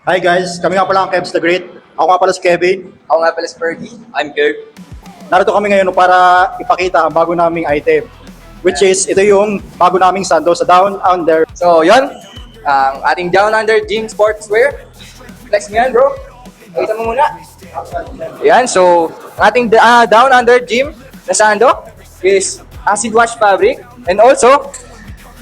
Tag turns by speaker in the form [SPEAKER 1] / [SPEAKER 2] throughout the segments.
[SPEAKER 1] Hi guys, kami nga pala ang Kevs the Great. Ako nga pala si Kevin.
[SPEAKER 2] Ako nga pala si Fergie. I'm Kurt.
[SPEAKER 1] Narito kami ngayon para ipakita ang bago naming item. Which is, ito yung bago naming sando sa Down Under.
[SPEAKER 2] So, yon ang ating Down Under Gym Sportswear. Flex mo yan, bro. Pakita mo muna. Yan, so, ang ating Down Under Gym na sando is acid wash fabric and also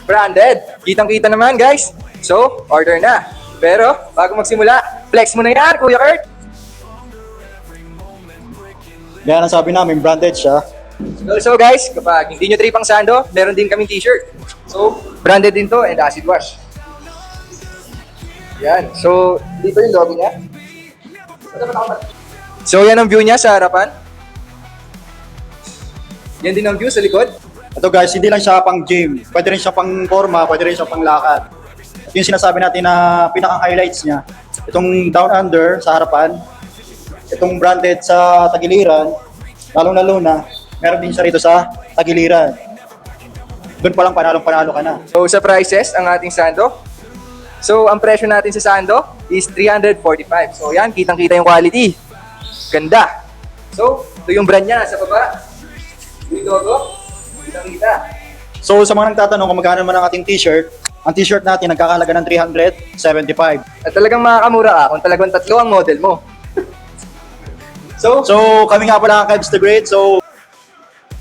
[SPEAKER 2] branded. Kitang-kita naman, guys. So, order na. Pero, bago magsimula, flex mo na yan, Kuya Kurt.
[SPEAKER 1] Yan ang sabi namin, branded siya.
[SPEAKER 2] So guys, kapag hindi nyo trip ang sando, meron din kaming t-shirt. So, branded din to and acid wash. Yan. So, dito yung logo niya. So, yan ang view niya sa harapan. Yan din ang view sa likod.
[SPEAKER 1] Ito guys, hindi lang siya pang gym. Pwede rin siya pang forma, pwede rin siya pang lakad. Ito yung sinasabi natin na pinaka-highlights niya. Itong Down Under sa harapan. Itong branded sa tagiliran. Lalong-lalo na, meron din siya rito sa tagiliran. Doon pa lang panalong-panalo ka na.
[SPEAKER 2] So, sa prices, ang ating sando. So, ang presyo natin sa sando is 345. So, yan, kitang-kita yung quality. Ganda. So, ito yung brand niya sa baba. Yung logo, kitang-kita.
[SPEAKER 1] So sa mga nagtatanong kung magkano naman ang ating t-shirt, ang t-shirt natin nagkakahalaga ng 375.
[SPEAKER 2] At talagang makakamura ka kung talagang tatlo ang model mo.
[SPEAKER 1] So kami nga pala ang Kevs the Great. So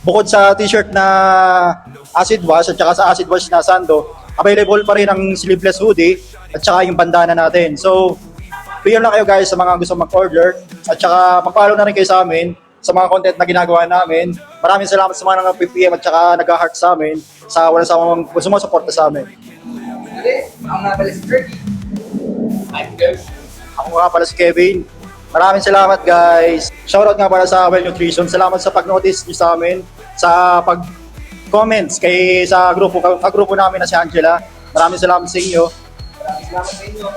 [SPEAKER 1] bukod sa t-shirt na acid wash at saka sa acid wash na sando, available pa rin ang sleeveless hoodie at saka yung bandana natin. So PM lang kayo guys sa mga gusto mag-order at saka mag-follow na rin kayo sa amin sa mga content na ginagawa namin. Maraming salamat sa mga nag-PPM at saka nag-heart sa amin sa walang samang sumusuporta sa amin.
[SPEAKER 2] Ako nga pala si Fergie. I'm Kurt.
[SPEAKER 1] Ako nga pala si Kevin. Maraming salamat guys. Shoutout nga pala sa Well Nutrition. Salamat sa pag-notice niyo sa amin, sa pag-comments sa grupo namin na si Angela. Maraming salamat sa inyo.
[SPEAKER 2] Maraming salamat sa inyo.